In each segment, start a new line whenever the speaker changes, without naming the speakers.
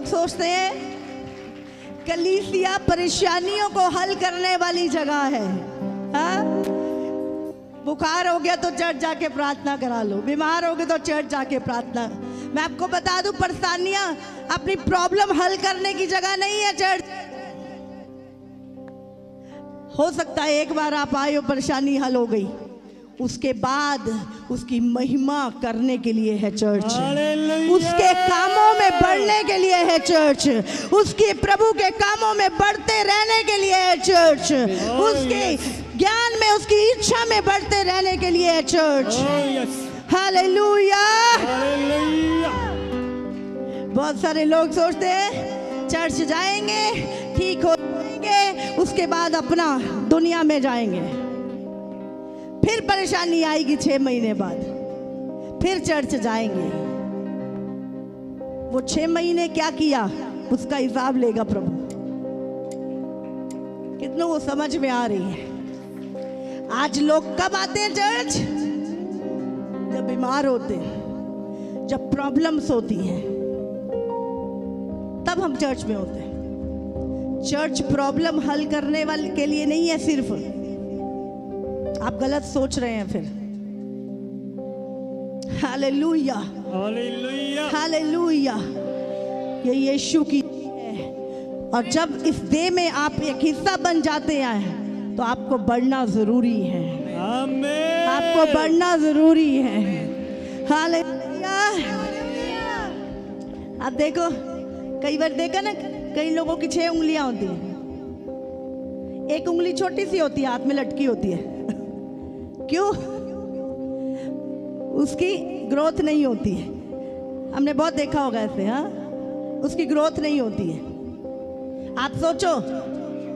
लोग सोचते हैं कलीसिया परेशानियों को हल करने वाली जगह है। हाँ? बुखार हो गया तो चर्च जाके प्रार्थना करा लो, बीमार हो गए तो चर्च जाके प्रार्थना। मैं आपको बता दूं, परेशानियां अपनी प्रॉब्लम हल करने की जगह नहीं है चर्च। हो सकता है एक बार आप आए हो, परेशानी हल हो गई, उसके बाद उसकी महिमा करने के लिए है चर्च, उसके कामों में बढ़ने के लिए है चर्च, उसके प्रभु के कामों में बढ़ते रहने के लिए है चर्च, उसके ज्ञान में, उसकी इच्छा में बढ़ते रहने के लिए है चर्च। हालेलुया। बहुत सारे लोग सोचते हैं चर्च जाएंगे, ठीक हो जाएंगे, उसके बाद अपना दुनिया में जाएंगे। फिर परेशानी आएगी 6 महीने बाद, फिर चर्च जाएंगे। वो 6 महीने क्या किया उसका हिसाब लेगा प्रभु। कितनों को समझ में आ रही है? आज लोग कब आते हैं चर्च? जब बीमार होते हैं, जब प्रॉब्लम्स होती हैं, तब हम चर्च में होते हैं। चर्च प्रॉब्लम हल करने वाले के लिए नहीं है सिर्फ। आप गलत सोच रहे हैं फिर। Hallelujah, hallelujah, hallelujah. ये यीशु की है, और जब इस देह में आप एक हिस्सा बन जाते हैं तो आपको बढ़ना जरूरी है। आमीन। आपको बढ़ना जरूरी है। हालेलुया। आप देखो, कई बार देखा ना, कई लोगों की 6 उंगलियां होती हैं, एक उंगली छोटी सी होती है, हाथ में लटकी होती है। क्यों? उसकी ग्रोथ नहीं होती है। हमने बहुत देखा होगा ऐसे। हाँ, उसकी ग्रोथ नहीं होती है। आप सोचो,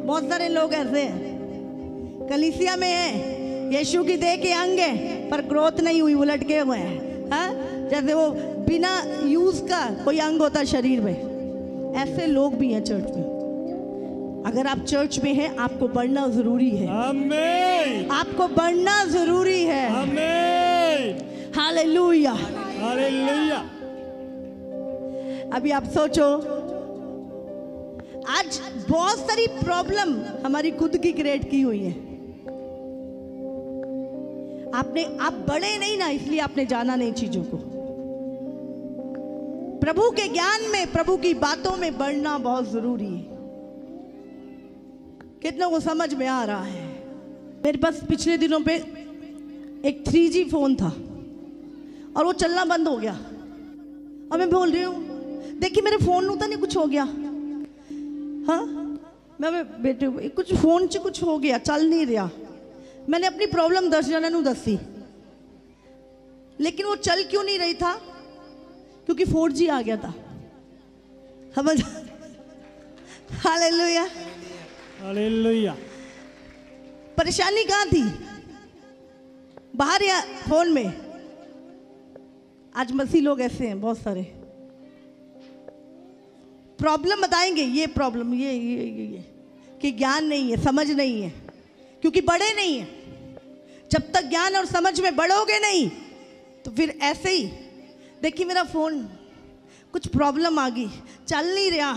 बहुत सारे लोग ऐसे हैं, कलीसिया में हैं, यीशु की देह के अंग हैं, पर ग्रोथ नहीं हुई, वो लटके हुए हैं। हाँ, जैसे वो बिना यूज का कोई अंग होता शरीर में, ऐसे लोग भी हैं चर्च में। अगर आप चर्च में हैं, आपको बढ़ना जरूरी है। आमीन। आपको बढ़ना जरूरी है। आमीन। Hallelujah, hallelujah. अभी आप सोचो, आज बहुत सारी प्रॉब्लम हमारी खुद की क्रिएट की हुई है। आप बड़े नहीं ना, इसलिए आपने जाना नहीं चीजों को। प्रभु के ज्ञान में, प्रभु की बातों में बढ़ना बहुत जरूरी है। कितनों को समझ में आ रहा है? मेरे पास पिछले दिनों पे एक 3G फोन था और वो चलना बंद हो गया, और मैं बोल रही हूँ, देखिए मेरे फोन तो नहीं कुछ हो गया। हाँ, मैं बेटे कुछ फोन से कुछ हो गया, चल नहीं रहा। मैंने अपनी प्रॉब्लम 10 जन नू दसी, लेकिन वो चल क्यों नहीं रही था? क्योंकि 4G आ गया था। समझ? Hallelujah, hallelujah. परेशानी कहाँ थी? बाहर या फोन में? आज मसीह लोग ऐसे हैं, बहुत सारे प्रॉब्लम बताएंगे, ये प्रॉब्लम, ये कि ज्ञान नहीं है, समझ नहीं है, क्योंकि बड़े नहीं है। जब तक ज्ञान और समझ में बढ़ोगे नहीं, तो फिर ऐसे ही, देखिए मेरा फोन कुछ प्रॉब्लम आ गई, चल नहीं रहा।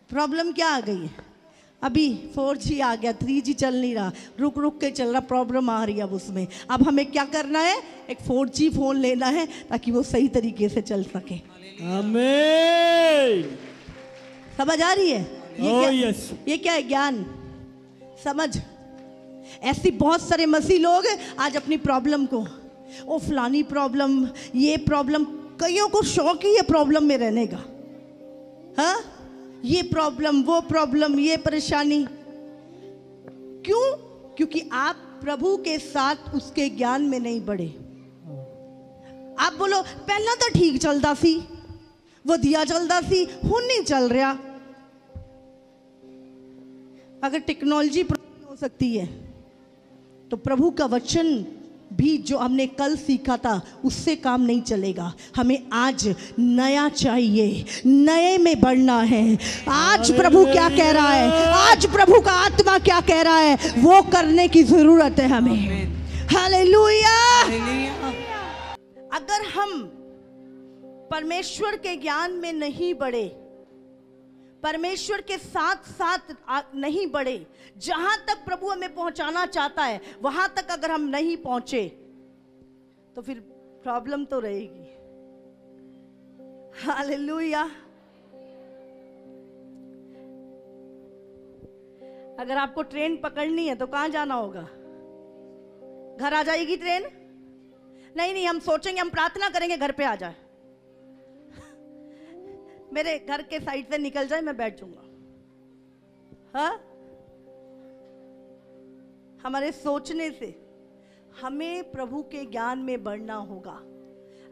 प्रॉब्लम क्या आ गई है? अभी 4G आ गया, 3G चल नहीं रहा, रुक रुक के चल रहा, प्रॉब्लम आ रही है अब उसमें। अब हमें क्या करना है? एक 4G फोन लेना है ताकि वो सही तरीके से चल सके। आमीन। समझ आ रही है? ये क्या है? ज्ञान, समझ। ऐसी बहुत सारे मसीह लोग आज अपनी प्रॉब्लम को, ओ फलानी प्रॉब्लम, ये प्रॉब्लम, कईयों को शौक ही है प्रॉब्लम में रहने का। हाँ, ये प्रॉब्लम, वो प्रॉब्लम, ये परेशानी। क्यों? क्योंकि आप प्रभु के साथ उसके ज्ञान में नहीं बढ़े। आप बोलो पहला तो ठीक चलता सी, वधिया चलता सी, हुण नहीं चल रहा। अगर टेक्नोलॉजी हो सकती है, तो प्रभु का वचन भी जो हमने कल सीखा था उससे काम नहीं चलेगा। हमें आज नया चाहिए, नए में बढ़ना है। आज प्रभु क्या कह रहा है, आज प्रभु का आत्मा क्या कह रहा है, वो करने की जरूरत है हमें। हालेलुया। अगर हम परमेश्वर के ज्ञान में नहीं बढ़े परमेश्वर के साथ साथ नहीं बढ़े, जहां तक प्रभु हमें पहुंचाना चाहता है वहां तक अगर हम नहीं पहुंचे तो फिर प्रॉब्लम तो रहेगी। हालेलुया। अगर आपको ट्रेन पकड़नी है तो कहां जाना होगा? घर आ जाएगी ट्रेन? नहीं, हम सोचेंगे, हम प्रार्थना करेंगे घर पे आ जाए, मेरे घर के साइड से निकल जाए, मैं बैठ जाऊंगा। हाँ, हमारे सोचने से हमें प्रभु के ज्ञान में बढ़ना होगा।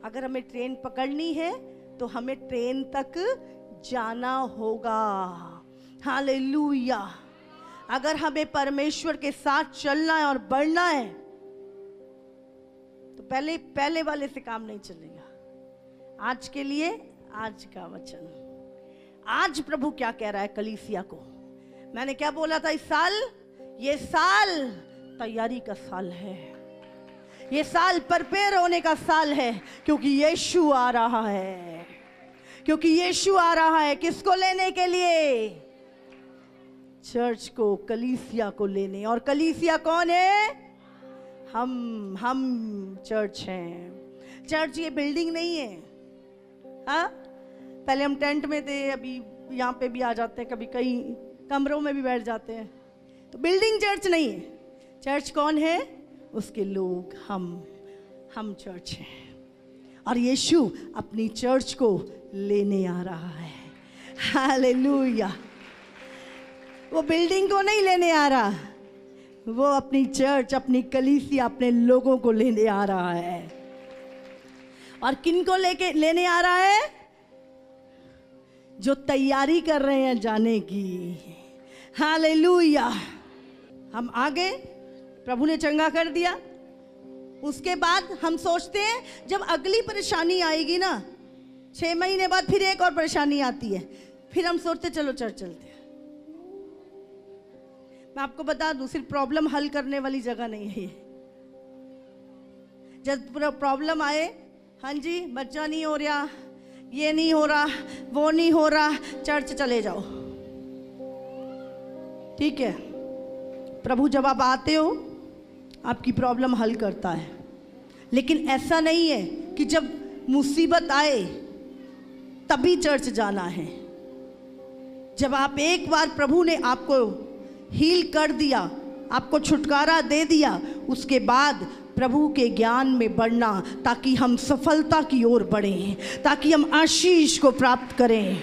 अगर हमें ट्रेन पकड़नी है तो हमें ट्रेन तक जाना होगा। हालेलुया। अगर हमें परमेश्वर के साथ चलना है और बढ़ना है तो पहले वाले से काम नहीं चलेगा। आज के लिए आज का वचन, आज प्रभु क्या कह रहा है कलीसिया को। मैंने क्या बोला था, इस साल, ये साल तैयारी का साल है, ये साल प्रिपेयर होने का साल है, क्योंकि यीशु आ रहा है। क्योंकि यीशु आ रहा है किसको लेने के लिए? चर्च को, कलीसिया को लेने। और कलीसिया कौन है? हम चर्च हैं। चर्च ये बिल्डिंग नहीं है। हाँ, पहले हम टेंट में थे, अभी यहाँ पे भी आ जाते हैं, कभी कई कमरों में भी बैठ जाते हैं। तो बिल्डिंग चर्च नहीं है। चर्च कौन है? उसके लोग, हम चर्च हैं। और यीशु अपनी चर्च को लेने आ रहा है। हालेलुया। वो बिल्डिंग को नहीं लेने आ रहा, वो अपनी चर्च, अपनी कलीसिया, अपने लोगों को लेने आ रहा है। और किन को लेने आ रहा है? जो तैयारी कर रहे हैं जाने की। हालेलुया। हम आगे, प्रभु ने चंगा कर दिया, उसके बाद हम सोचते हैं जब अगली परेशानी आएगी ना, 6 महीने बाद फिर एक और परेशानी आती है, फिर हम सोचते चलो चर्च चलते हैं। मैं आपको बता दूं, सिर्फ प्रॉब्लम हल करने वाली जगह नहीं है ये। जब प्रॉब्लम आए, हाँ जी बच्चा नहीं हो रहा, ये नहीं हो रहा, वो नहीं हो रहा, चर्च चले जाओ। ठीक है, प्रभु जब आप आते हो आपकी प्रॉब्लम हल करता है, लेकिन ऐसा नहीं है कि जब मुसीबत आए तभी चर्च जाना है। जब आप एक बार, प्रभु ने आपको हील कर दिया, आपको छुटकारा दे दिया, उसके बाद प्रभु के ज्ञान में बढ़ना, ताकि हम सफलता की ओर बढ़ें, ताकि हम आशीष को प्राप्त करें।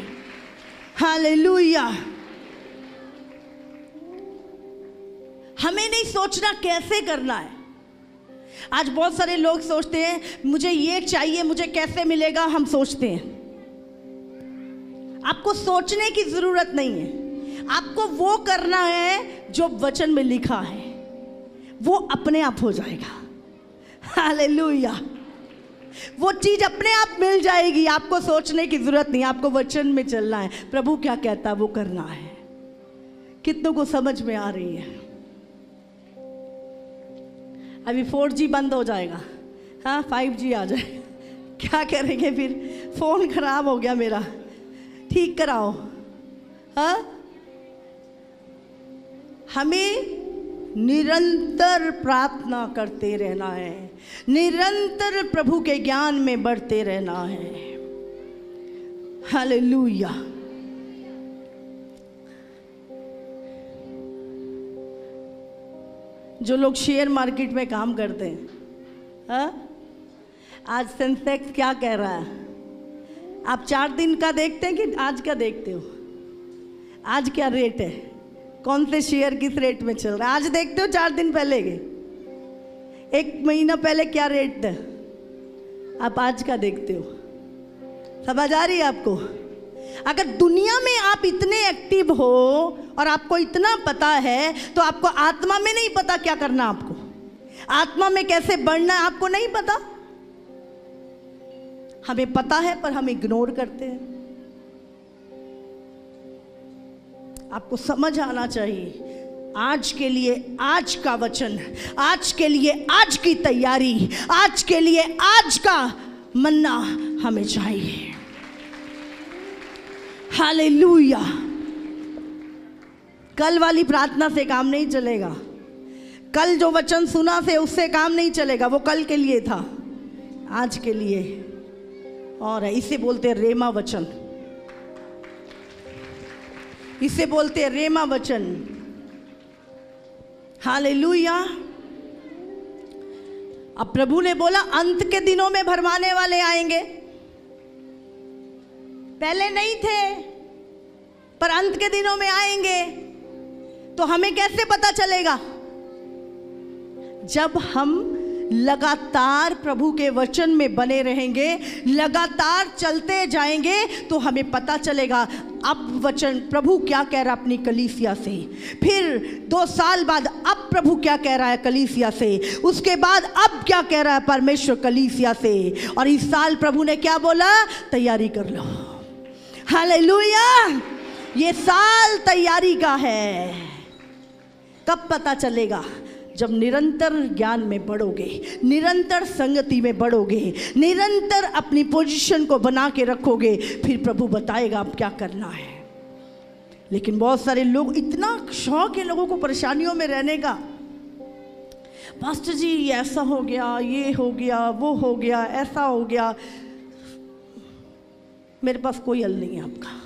हालेलुया। हमें नहीं सोचना कैसे करना है। आज बहुत सारे लोग सोचते हैं मुझे ये चाहिए, मुझे कैसे मिलेगा, हम सोचते हैं। आपको सोचने की जरूरत नहीं है, आपको वो करना है जो वचन में लिखा है, वो अपने आप हो जाएगा। हालेलुया। वो चीज अपने आप मिल जाएगी, आपको सोचने की जरूरत नहीं, आपको वचन में चलना है। प्रभु क्या कहता है वो करना है। कितनों को समझ में आ रही है? अभी 4G बंद हो जाएगा, हाँ 5G आ जाएगा, क्या करेंगे फिर? फोन खराब हो गया मेरा, ठीक कराओ। हाँ, हमें निरंतर प्रार्थना करते रहना है, निरंतर प्रभु के ज्ञान में बढ़ते रहना है। हालेलुया। जो लोग शेयर मार्केट में काम करते हैं, हाँ, आज सेंसेक्स क्या कह रहा है? आप 4 दिन का देखते हैं कि आज का देखते हो? आज क्या रेट है, कौन से शेयर किस रेट में चल रहा है, आज देखते हो? 4 दिन पहले के, 1 महीना पहले क्या रेट था, आप आज का देखते हो। समझ आ रही है आपको? अगर दुनिया में आप इतने एक्टिव हो और आपको इतना पता है, तो आपको आत्मा में नहीं पता क्या करना, आपको आत्मा में कैसे बढ़ना है आपको नहीं पता। हमें पता है पर हम इग्नोर करते हैं। आपको समझ आना चाहिए, आज के लिए आज का वचन, आज के लिए आज की तैयारी, आज के लिए आज का मन्ना हमें चाहिए। हालेलुया। कल वाली प्रार्थना से काम नहीं चलेगा, कल जो वचन सुना थे उससे काम नहीं चलेगा, वो कल के लिए था, आज के लिए और है। इसे बोलते हैं रेमा वचन, इसे बोलते हैं रेमा वचन। हालेलुया। अब प्रभु ने बोला अंत के दिनों में भरमाने वाले आएंगे, पहले नहीं थे पर अंत के दिनों में आएंगे। तो हमें कैसे पता चलेगा? जब हम लगातार प्रभु के वचन में बने रहेंगे, लगातार चलते जाएंगे, तो हमें पता चलेगा अब वचन प्रभु क्या कह रहा है अपनी कलीसिया से, फिर 2 साल बाद अब प्रभु क्या कह रहा है कलीसिया से, उसके बाद अब क्या कह रहा है परमेश्वर कलीसिया से। और इस साल प्रभु ने क्या बोला? तैयारी कर लो। हालेलुया। ये साल तैयारी का है। कब पता चलेगा? जब निरंतर ज्ञान में बढ़ोगे, निरंतर संगति में बढ़ोगे, निरंतर अपनी पोजीशन को बना के रखोगे, फिर प्रभु बताएगा अब क्या करना है। लेकिन बहुत सारे लोग, इतना शौक है लोगों को परेशानियों में रहने का, पास्टर जी ऐसा हो गया, ये हो गया, वो हो गया, ऐसा हो गया। मेरे पास कोई हल नहीं है आपका।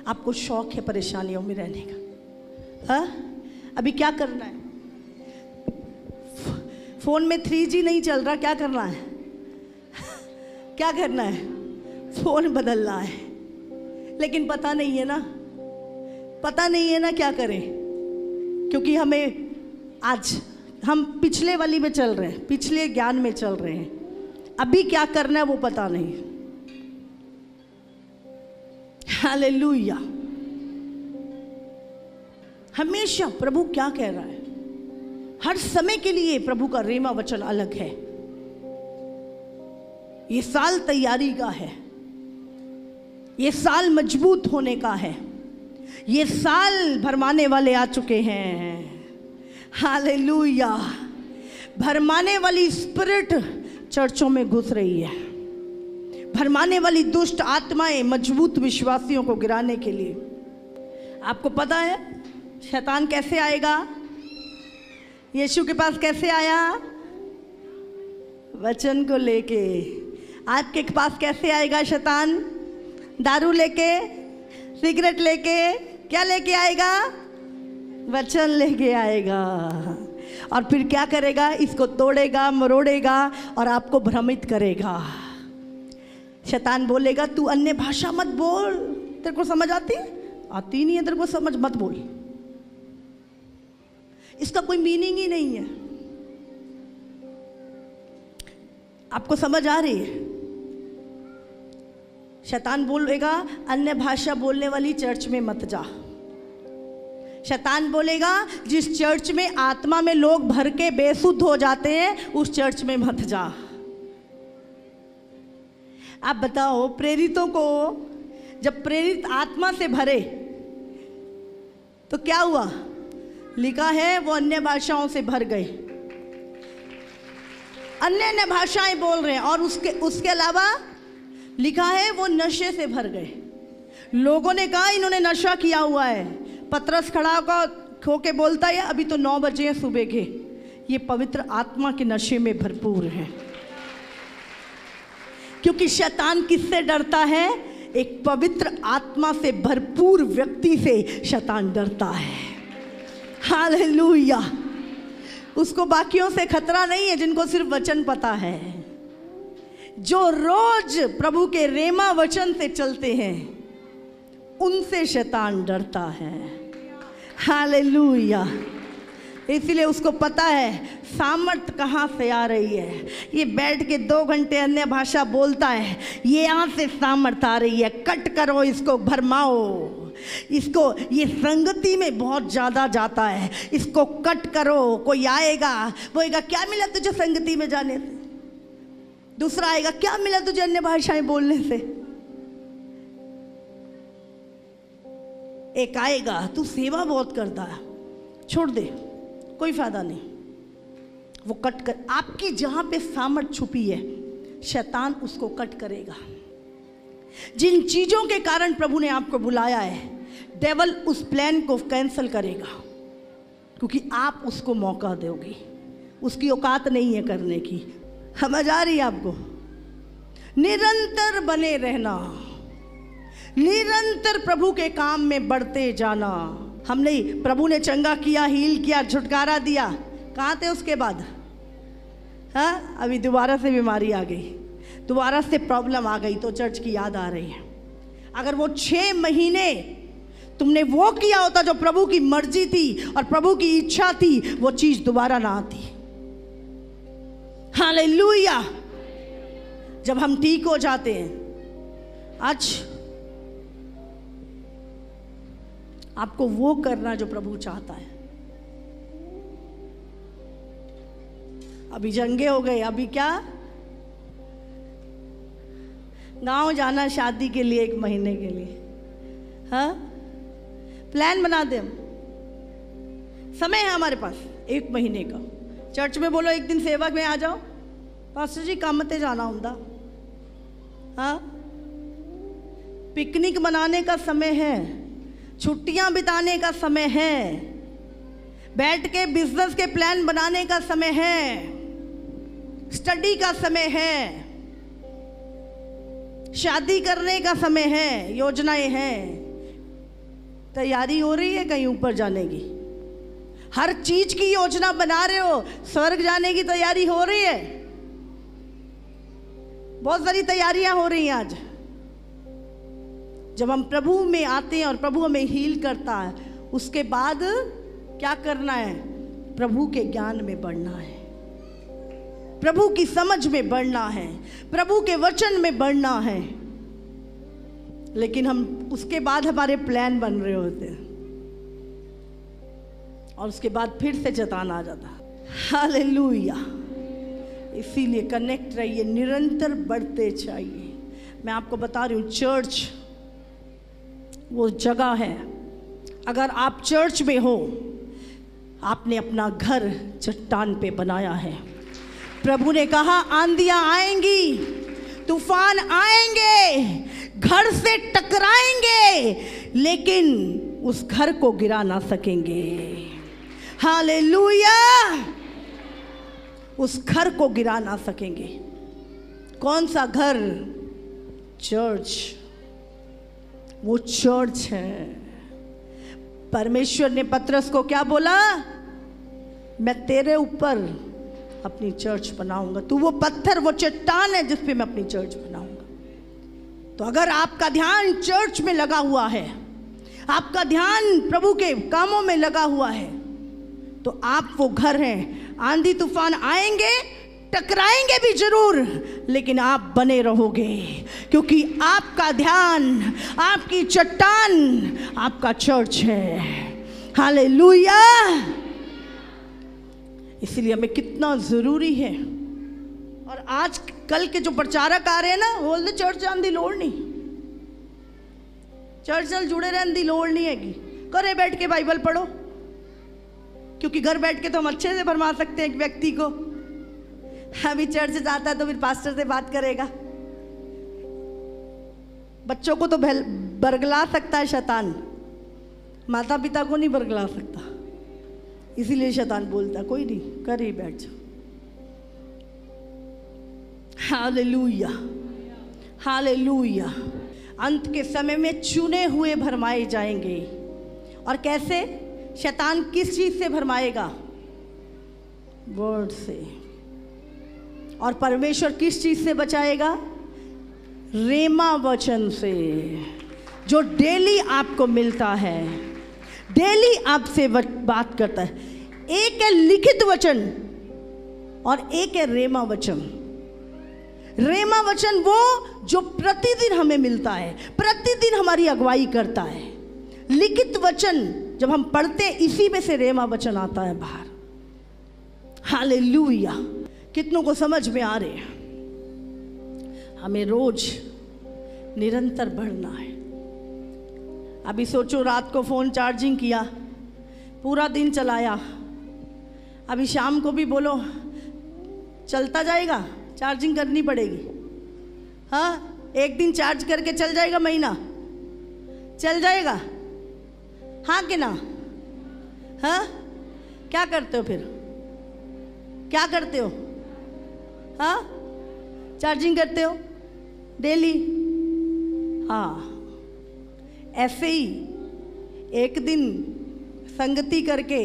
आपको शौक है परेशानियों में रहने का। हाँ, अभी क्या करना है? फोन में 3G नहीं चल रहा, क्या करना है? क्या करना है? फोन बदलना है। लेकिन पता नहीं है ना, पता नहीं है ना क्या करें, क्योंकि हमें आज हम पिछले वाली में चल रहे हैं, पिछले ज्ञान में चल रहे हैं। अभी क्या करना है वो पता नहीं। हालेलुया। हमेशा प्रभु क्या कह रहा है, हर समय के लिए प्रभु का रेमा वचन अलग है। ये साल तैयारी का है, ये साल मजबूत होने का है, ये साल भरमाने वाले आ चुके हैं। हालेलुया। भरमाने वाली स्पिरिट चर्चों में घुस रही है, भरमाने वाली दुष्ट आत्माएं मजबूत विश्वासियों को गिराने के लिए। आपको पता है शैतान कैसे आएगा? यीशु के पास कैसे आया? वचन को लेके। आपके पास कैसे आएगा शैतान? दारू लेके, सिगरेट लेके, क्या लेके आएगा? वचन लेके आएगा। और फिर क्या करेगा? इसको तोड़ेगा, मरोड़ेगा और आपको भ्रमित करेगा। शैतान बोलेगा तू अन्य भाषा मत बोल, तेरे को समझ आती है? आती नहीं है तेरे को समझ, मत बोल। इसका कोई मीनिंग ही नहीं है। आपको समझ आ रही है? शैतान बोलेगा अन्य भाषा बोलने वाली चर्च में मत जा। शैतान बोलेगा जिस चर्च में आत्मा में लोग भर के बेसुध हो जाते हैं उस चर्च में मत जा। आप बताओ, प्रेरितों को जब प्रेरित आत्मा से भरे तो क्या हुआ? लिखा है वो अन्य भाषाओं से भर गए, अन्य भाषाएं बोल रहे हैं। और उसके अलावा लिखा है वो नशे से भर गए। लोगों ने कहा इन्होंने नशा किया हुआ है। पतरस खड़ा होके बोलता है अभी तो 9 बजे हैं सुबह के, ये पवित्र आत्मा के नशे में भरपूर है। क्योंकि शैतान किससे डरता है? एक पवित्र आत्मा से भरपूर व्यक्ति से शैतान डरता है। हालेलुया। उसको बाकियों से खतरा नहीं है जिनको सिर्फ वचन पता है। जो रोज प्रभु के रेमा वचन से चलते हैं उनसे शैतान डरता है। हालेलुया। इसलिए उसको पता है सामर्थ कहाँ से आ रही है। ये बैठ के 2 घंटे अन्य भाषा बोलता है, ये यहाँ से सामर्थ आ रही है। कट करो इसको, भरमाओ इसको। ये संगति में बहुत ज़्यादा जाता है, इसको कट करो। कोई आएगा बोलेगा क्या मिला तुझे संगति में जाने से? दूसरा आएगा क्या मिला तुझे अन्य भाषाएं बोलने से? एक आएगा तू सेवा बहुत करता है, छोड़ दे, कोई फायदा नहीं। वो कट कर, आपकी जहां पे सामर्थ छुपी है शैतान उसको कट करेगा। जिन चीजों के कारण प्रभु ने आपको बुलाया है, डेवल उस प्लान को कैंसिल करेगा, क्योंकि आप उसको मौका दोगे। उसकी औकात नहीं है करने की। समझ आ रही है आपको? निरंतर बने रहना, निरंतर प्रभु के काम में बढ़ते जाना। हमने प्रभु ने चंगा किया, हील किया, छुटकारा दिया, कहाँ थे उसके बाद? हाँ, अभी दोबारा से बीमारी आ गई, दोबारा से प्रॉब्लम आ गई, तो चर्च की याद आ रही है। अगर वो 6 महीने तुमने वो किया होता जो प्रभु की मर्जी थी और प्रभु की इच्छा थी, वो चीज दोबारा ना आती। हालेलुया। जब हम ठीक हो जाते हैं, आज आपको वो करना जो प्रभु चाहता है। अभी जंगे हो गए, अभी क्या गांव जाना शादी के लिए 1 महीने के लिए। हाँ, प्लान बना दे। समय है हमारे पास 1 महीने का। चर्च में बोलो 1 दिन सेवक में आ जाओ, पास्टर जी काम ते जाना होंदा। हाँ, पिकनिक मनाने का समय है, छुट्टियां बिताने का समय है, बैठ के बिजनेस के प्लान बनाने का समय है, स्टडी का समय है, शादी करने का समय है, योजनाएं हैं। तैयारी हो रही है कहीं ऊपर जाने की? हर चीज की योजना बना रहे हो। स्वर्ग जाने की तैयारी हो रही है, बहुत सारी तैयारियां हो रही हैं आज। जब हम प्रभु में आते हैं और प्रभु हमें हील करता है, उसके बाद क्या करना है? प्रभु के ज्ञान में बढ़ना है, प्रभु की समझ में बढ़ना है, प्रभु के वचन में बढ़ना है। लेकिन हम उसके बाद हमारे प्लान बन रहे होते हैं और उसके बाद फिर से जतान आ जाता। हालेलुया। इसीलिए कनेक्ट रहिए, निरंतर बढ़ते चाहिए। मैं आपको बता रही हूँ, चर्च वो जगह है। अगर आप चर्च में हो, आपने अपना घर चट्टान पे बनाया है। प्रभु ने कहा आंधियां आएंगी, तूफान आएंगे, घर से टकराएंगे, लेकिन उस घर को गिरा ना सकेंगे। हालेलुया। उस घर को गिरा ना सकेंगे। कौन सा घर? चर्च। वो चर्च है। परमेश्वर ने पतरस को क्या बोला? मैं तेरे ऊपर अपनी चर्च बनाऊंगा, तू वो पत्थर, वो चट्टान है जिस पे मैं अपनी चर्च बनाऊंगा। तो अगर आपका ध्यान चर्च में लगा हुआ है, आपका ध्यान प्रभु के कामों में लगा हुआ है, तो आप वो घर हैं। आंधी तूफान आएंगे, टकराएंगे भी जरूर, लेकिन आप बने रहोगे, क्योंकि आपका ध्यान, आपकी चट्टान आपका चर्च है। हालेलुया। इसलिए हमें कितना जरूरी है। और आज कल के जो प्रचारक आ रहे हैं ना, बोलते चर्च जाने की लोड़ नहीं, चर्च नाल जुड़े रहने की लोड़ नहीं हैगी, घरे बैठ के बाइबल पढ़ो, क्योंकि घर बैठ के तो हम अच्छे से फरमा सकते हैं एक व्यक्ति को। अभी चर्च जाता है तो फिर पास्टर से बात करेगा। बच्चों को तो बरगला सकता है शैतान, माता पिता को नहीं बरगला सकता। इसीलिए शैतान बोलता कोई नहीं, कर ही बैठ जाओ। Hallelujah, hallelujah. अंत के समय में चुने हुए भरमाए जाएंगे। और कैसे? शैतान किस चीज से भरमाएगा? वर्ड से। और परमेश्वर किस चीज से बचाएगा? रेमा वचन से, जो डेली आपको मिलता है, डेली आपसे बात करता है। एक है लिखित वचन और एक है रेमा वचन। रेमा वचन वो जो प्रतिदिन हमें मिलता है, प्रतिदिन हमारी अगुवाई करता है। लिखित वचन जब हम पढ़ते हैं, इसी में से रेमा वचन आता है बाहर। हालेलुया। कितनों को समझ में आ रहे हैं? हमें रोज निरंतर बढ़ना है। अभी सोचो, रात को फ़ोन चार्जिंग किया, पूरा दिन चलाया, अभी शाम को भी बोलो चलता जाएगा, चार्जिंग करनी पड़ेगी। हाँ, एक दिन चार्ज करके चल जाएगा, महीना चल जाएगा? हाँ कि ना? हाँ, क्या करते हो फिर? क्या करते हो? हाँ, चार्जिंग करते हो डेली? हाँ, ऐसे ही एक दिन संगति करके,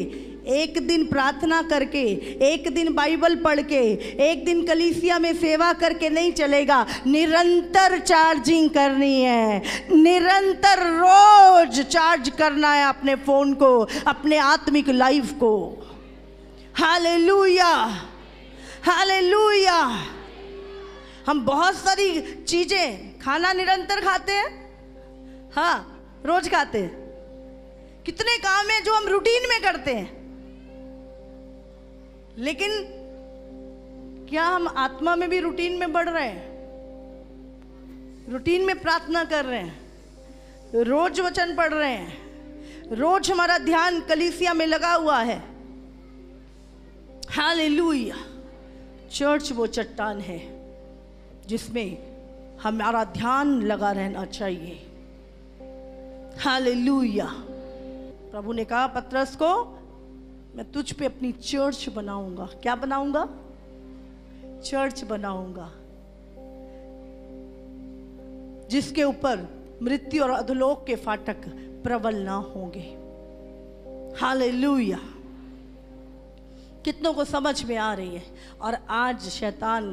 एक दिन प्रार्थना करके, एक दिन बाइबल पढ़ के, एक दिन कलीसिया में सेवा करके नहीं चलेगा। निरंतर चार्जिंग करनी है, निरंतर रोज चार्ज करना है अपने फोन को, अपने आत्मिक लाइफ को। Hallelujah, hallelujah. हम बहुत सारी चीजें, खाना निरंतर खाते हैं, हाँ रोज खाते हैं। कितने काम हैं जो हम रूटीन में करते हैं, लेकिन क्या हम आत्मा में भी रूटीन में बढ़ रहे हैं? रूटीन में प्रार्थना कर रहे हैं, रोज वचन पढ़ रहे हैं, रोज हमारा ध्यान कलीसिया में लगा हुआ है। हालेलुया। चर्च वो चट्टान है जिसमें हमारा ध्यान लगा रहना चाहिए। हालेलुया। प्रभु ने कहा पतरस को, मैं तुझ पे अपनी चर्च बनाऊंगा। क्या बनाऊंगा? चर्च बनाऊंगा, जिसके ऊपर मृत्यु और अधोलोक के फाटक प्रबल ना होंगे। हालेलुया। कितनों को समझ में आ रही है? और आज शैतान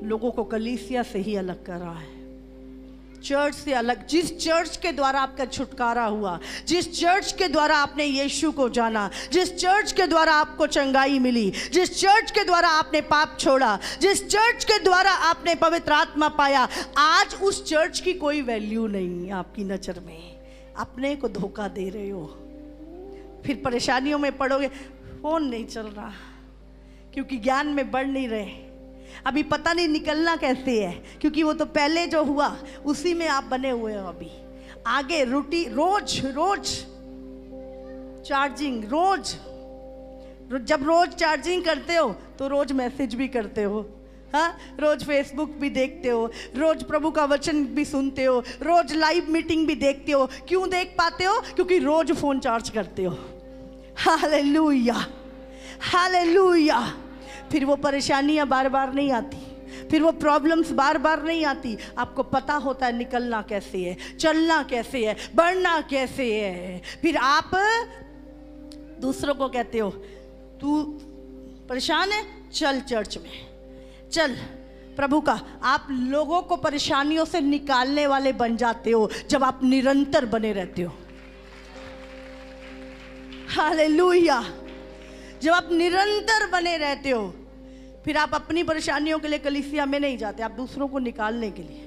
लोगों को कलीसिया से ही अलग कर रहा है, चर्च से अलग। जिस चर्च के द्वारा आपका छुटकारा हुआ, जिस चर्च के द्वारा आपने यीशु को जाना, जिस चर्च के द्वारा आपको चंगाई मिली, जिस चर्च के द्वारा आपने पाप छोड़ा, जिस चर्च के द्वारा आपने पवित्र आत्मा पाया, आज उस चर्च की कोई वैल्यू नहीं आपकी नज़र में। अपने को धोखा दे रहे हो। फिर परेशानियों में पड़ोगे। फोन नहीं चल रहा क्योंकि ज्ञान में बढ़ नहीं रहे, अभी पता नहीं निकलना कैसे है, क्योंकि वो तो पहले जो हुआ उसी में आप बने हुए हो। अभी आगे रोज रोज चार्जिंग, रोज जब रोज चार्जिंग करते हो तो रोज मैसेज भी करते हो, हाँ रोज फेसबुक भी देखते हो, रोज प्रभु का वचन भी सुनते हो, रोज लाइव मीटिंग भी देखते हो। क्यों देख पाते हो? क्योंकि रोज फोन चार्ज करते हो। Hallelujah, hallelujah. फिर वो परेशानियां बार बार नहीं आती, फिर वो प्रॉब्लम्स बार बार नहीं आती। आपको पता होता है निकलना कैसे है, चलना कैसे है, बढ़ना कैसे है। फिर आप दूसरों को कहते हो, तू परेशान है, चल चर्च में चल। प्रभु का आप लोगों को परेशानियों से निकालने वाले बन जाते हो जब आप निरंतर बने रहते हो। हालेलुया। जब आप निरंतर बने रहते हो, फिर आप अपनी परेशानियों के लिए कलीसिया में नहीं जाते, आप दूसरों को निकालने के लिए,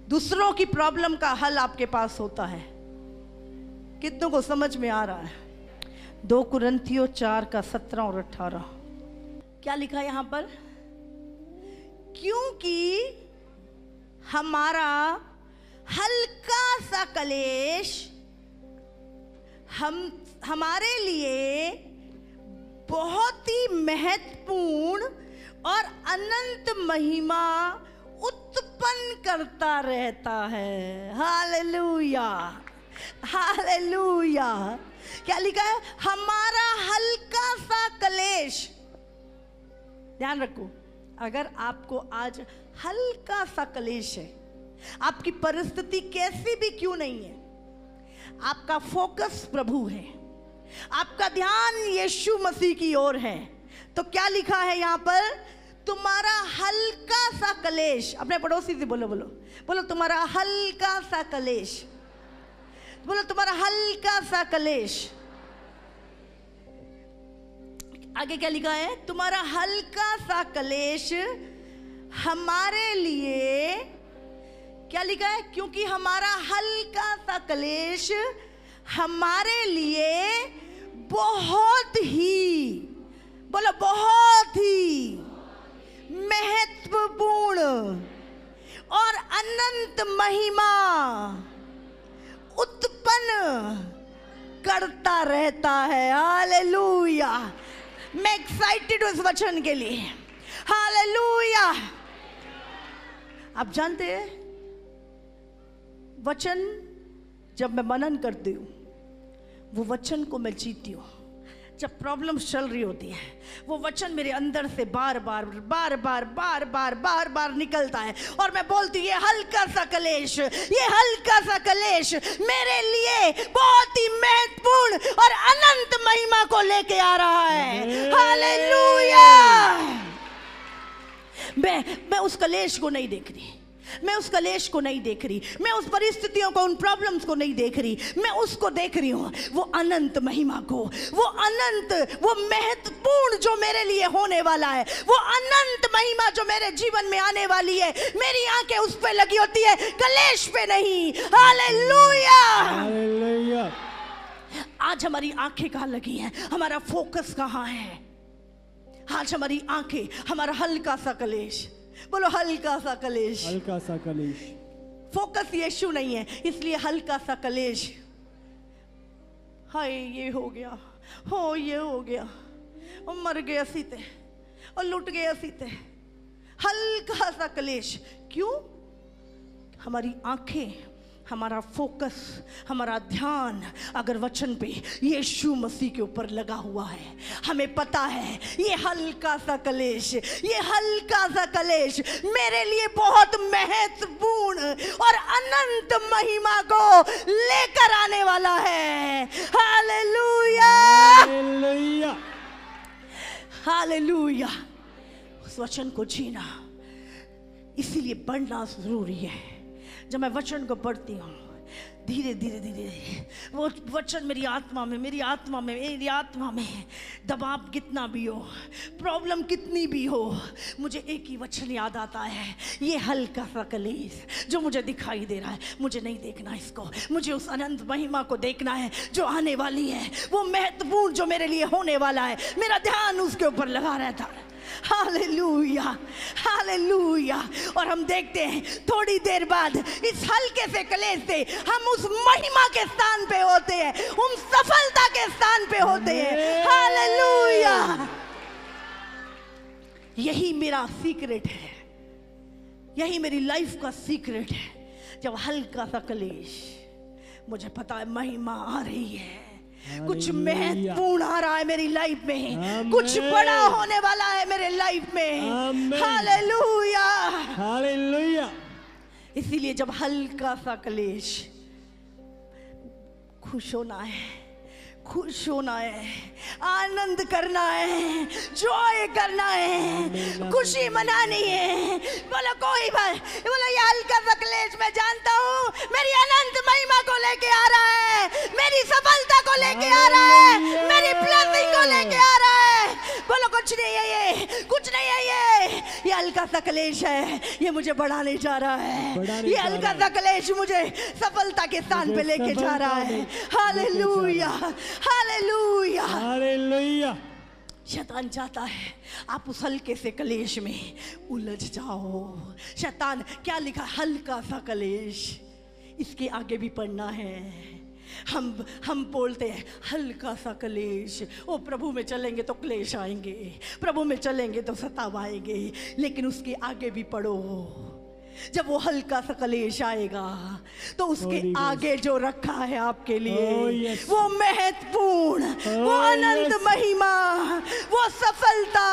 दूसरों की प्रॉब्लम का हल आपके पास होता है। कितनों को समझ में आ रहा है? 2 कुरिन्थियों 4:17 और 18 क्या लिखा है यहां पर? क्योंकि हमारा हल्का सा कलेश हमारे लिए बहुत ही महत्वपूर्ण और अनंत महिमा उत्पन्न करता रहता है। Hallelujah, hallelujah. क्या लिखा है? हमारा हल्का सा कलेश। ध्यान रखो, अगर आपको आज हल्का सा कलेश है, आपकी परिस्थिति कैसी भी क्यों नहीं है, आपका फोकस प्रभु है, आपका ध्यान यीशु मसीह की ओर है, तो क्या लिखा है यहां पर? तुम्हारा हल्का सा कलेश। अपने पड़ोसी से बोलो, बोलो बोलो, तुम्हारा हल्का सा कलेश। बोलो, तुम्हारा हल्का सा कलेश। आगे क्या लिखा है? तुम्हारा हल्का सा कलेश हमारे लिए, क्या लिखा है? क्योंकि हमारा हल्का सा कलेश हमारे लिए बहुत ही, बोलो बहुत ही महत्वपूर्ण और अनंत महिमा उत्पन्न करता रहता है। हालेलुया। मैं एक्साइटेड हूं इस वचन के लिए। हालेलुया। आप जानते हैं वचन जब मैं मनन करती हूँ, वो वचन को मैं जीती हूँ। जब प्रॉब्लम्स चल रही होती है, वो वचन मेरे अंदर से बार बार बार बार बार बार बार बार निकलता है और मैं बोलती हूँ, ये हल्का सा कलेश, ये हल्का सा कलेश मेरे लिए बहुत ही महत्वपूर्ण और अनंत महिमा को लेके आ रहा है। हालेलुया। मैं उस कलेश को नहीं देख रही, मैं उस कलेश को नहीं देख रही, मैं उस परिस्थितियों को, उन प्रॉब्लम्स को नहीं देख रही, मैं उसको देख रही हूँ, वो अनंत महिमा को, वो अनंत, वो महत्वपूर्ण जो मेरे लिए होने वाला है, वो अनंत महिमा जो मेरे जीवन में आने वाली है। मेरी आंखें उस पे लगी होती है, कलेश पे नहीं। हालेलुया।
हालेलुया।
आज हमारी आंखें कहाँ लगी हैं? हमारा फोकस कहाँ है? आज हमारी आंखें, हमारा हल्का सा कलेश, बोलो हल्का सा कलेश,
हल्का सा कलेश।
फोकस यीशु नहीं है, इसलिए हल्का सा कलेश। हाय ये हो गया, हो ये हो गया, और मर गया सीते और लुट गया सीते। हल्का सा कलेश। क्यों? हमारी आंखें, हमारा फोकस, हमारा ध्यान अगर वचन पे यीशु मसीह के ऊपर लगा हुआ है, हमें पता है ये हल्का सा कलेश, ये हल्का सा कलेश मेरे लिए बहुत महत्वपूर्ण और अनंत महिमा को लेकर आने वाला है। हालेलुया।
हालेलुया।
हालेलुया। उस वचन को जीना, इसीलिए पढ़ना जरूरी है। जब मैं वचन को पढ़ती हूँ, धीरे धीरे धीरे वो वचन मेरी आत्मा में, मेरी आत्मा में, मेरी आत्मा में दबाव कितना भी हो, प्रॉब्लम कितनी भी हो, मुझे एक ही वचन याद आता है, ये हल्का सा कलेश जो मुझे दिखाई दे रहा है, मुझे नहीं देखना इसको, मुझे उस अनंत महिमा को देखना है जो आने वाली है, वो महत्वपूर्ण जो मेरे लिए होने वाला है। मेरा ध्यान उसके ऊपर लगा रहता है। हालेलुया। हालेलुया। और हम देखते हैं थोड़ी देर बाद इस हल्के से कलेश से हम उस महिमा के स्थान पे होते हैं, उस सफलता के स्थान पे होते हैं। हालेलुया। यही मेरा सीक्रेट है, यही मेरी लाइफ का सीक्रेट है। जब हल्का सा कलेश, मुझे पता है महिमा आ रही है, कुछ महत्वपूर्ण आ रहा है मेरी लाइफ में, कुछ बड़ा होने वाला है मेरे लाइफ में। हालेलुया।
हालेलुया।
इसीलिए जब हल्का सा कलेश, खुश होना है, खुश होना है, आनंद करना है, जॉय करना है, खुशी मनानी है। बोलो कोई बात, बोलो ये हल्का सा कलेश मैं जानता हूँ मेरी अनंत महिमा को लेके आ रहा है, मेरी सफलता को लेके आ रहा है, मेरी ब्लेसिंग को लेके आ रहा है। बोलो कुछ नहीं है ये, कुछ नहीं है ये हल्का सा कलेश है, ये मुझे बढ़ाने जा रहा है, ये हल्का सा कलेश मुझे सफलता के स्थान पे लेके जा रहा है। हालेलुया। हालेलुया।
हालेलुया।
शैतान चाहता है आप उस हल्के से कलेश में उलझ जाओ। शैतान क्या लिखा? हल्का सा कलेश, इसके आगे भी पढ़ना है। हम बोलते हैं हल्का सा कलेश, ओ प्रभु में चलेंगे तो क्लेश आएंगे, प्रभु में चलेंगे तो सताव आएंगे, लेकिन उसके आगे भी पढ़ो। जब वो हल्का सा कलेश आएगा तो उसके आगे जो रखा है आपके लिए वो महत्वपूर्ण, वो अनंत महिमा, वो सफलता,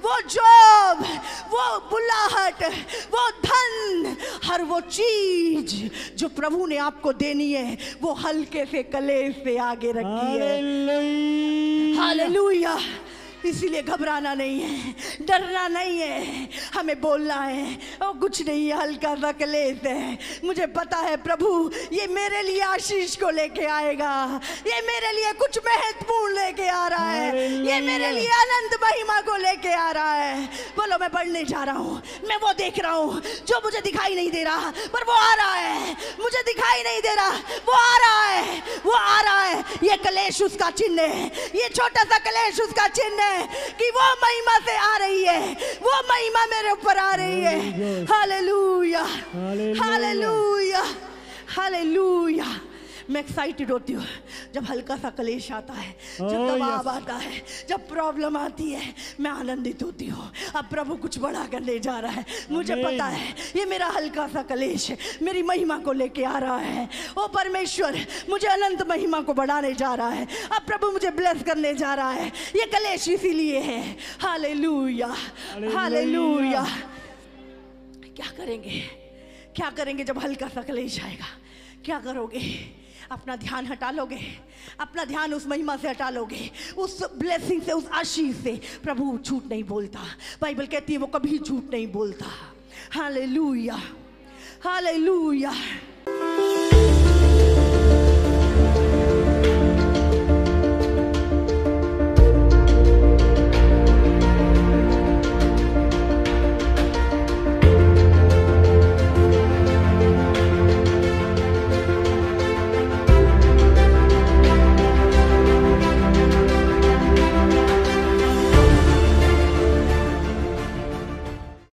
वो जॉब, वो बुलाहट, वो धन, हर वो चीज जो प्रभु ने आपको देनी है वो हल्के से कलेश से आगे रखी है। हालेलुया। इसीलिए घबराना नहीं है, डरना नहीं है, हमें बोलना है और कुछ नहीं है, हल्का सा कलेश है, मुझे पता है प्रभु ये मेरे लिए आशीष को लेके आएगा, ये मेरे लिए कुछ महत्वपूर्ण लेके आ रहा है, ये मेरे लिए अनंत महिमा को लेके आ रहा है। बोलो मैं बढ़ने जा रहा हूँ, मैं वो देख रहा हूँ जो मुझे दिखाई नहीं दे रहा पर वो आ रहा है, मुझे दिखाई नहीं दे रहा वो आ रहा है, वो आ रहा है। ये कलेश उसका चिन्ह है, ये छोटा सा कलेश उसका चिन्ह है कि वो महिमा से आ रही है, वो महिमा मेरे ऊपर आ रही है। हालेलुया। हालेलुया। हालेलुया। मैं एक्साइटेड होती हूँ जब हल्का सा क्लेश आता है, जब
Oh,
दबाव
yes.
आता है, जब प्रॉब्लम आती है, मैं आनंदित होती हूँ। अब प्रभु कुछ बड़ा करने जा रहा है, मुझे
Amen.
पता है ये मेरा हल्का सा क्लेश मेरी महिमा को लेके आ रहा है। ओ परमेश्वर मुझे अनंत महिमा को बढ़ाने जा रहा है। अब प्रभु मुझे ब्लेस करने जा रहा है, ये क्लेश इसीलिए है। Hallelujah, hallelujah. क्या करेंगे, क्या करेंगे जब हल्का सा क्लेश आएगा? क्या करोगे? अपना ध्यान हटा लोगे, अपना ध्यान उस महिमा से हटा लोगे, उस ब्लेसिंग से, उस आशीष से। प्रभु झूठ नहीं बोलता, बाइबल कहती है वो कभी झूठ नहीं बोलता। Hallelujah, hallelujah.